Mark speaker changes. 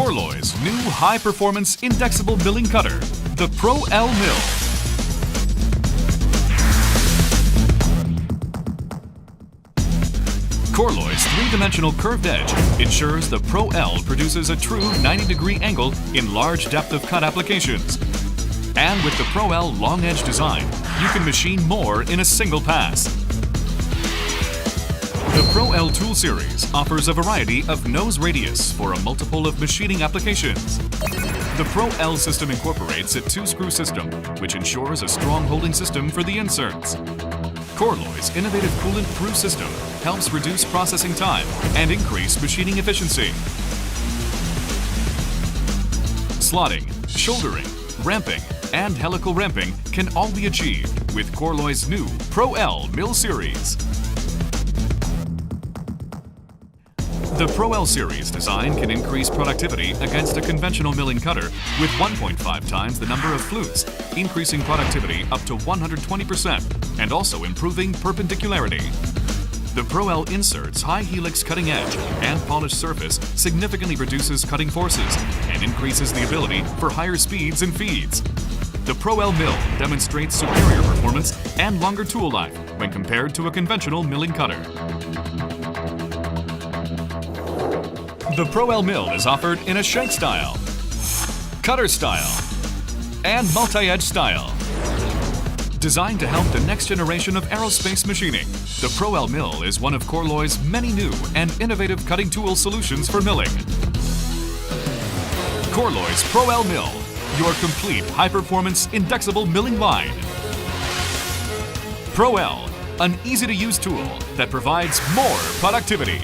Speaker 1: Korloy's new high-performance indexable milling cutter, the Pro L Mill. Korloy's three-dimensional curved edge ensures the Pro L produces a true 90-degree angle in large depth of cut applications. And with the Pro L long edge design, you can machine more in a single pass. The Pro L tool series offers a variety of nose radius for a multiple of machining applications. The Pro L system incorporates a two-screw system, which ensures a strong holding system for the inserts. Korloy's innovative coolant-through system helps reduce processing time and increase machining efficiency. Slotting, shouldering, ramping, and helical ramping can all be achieved with Korloy's new Pro L Mill Series. The Pro L Series design can increase productivity against a conventional milling cutter with 1.5 times the number of flutes, increasing productivity up to 120% and also improving perpendicularity. The Pro L insert's high helix cutting edge and polished surface significantly reduces cutting forces and increases the ability for higher speeds and feeds. The Pro L Mill demonstrates superior performance and longer tool life when compared to a conventional milling cutter. The Pro L Mill is offered in a shank style, cutter style, and multi-edge style. Designed to help the next generation of aerospace machining, the Pro L Mill is one of Korloy's many new and innovative cutting tool solutions for milling. Korloy's Pro L Mill, your complete high-performance indexable milling line. Pro L, an easy-to-use tool that provides more productivity.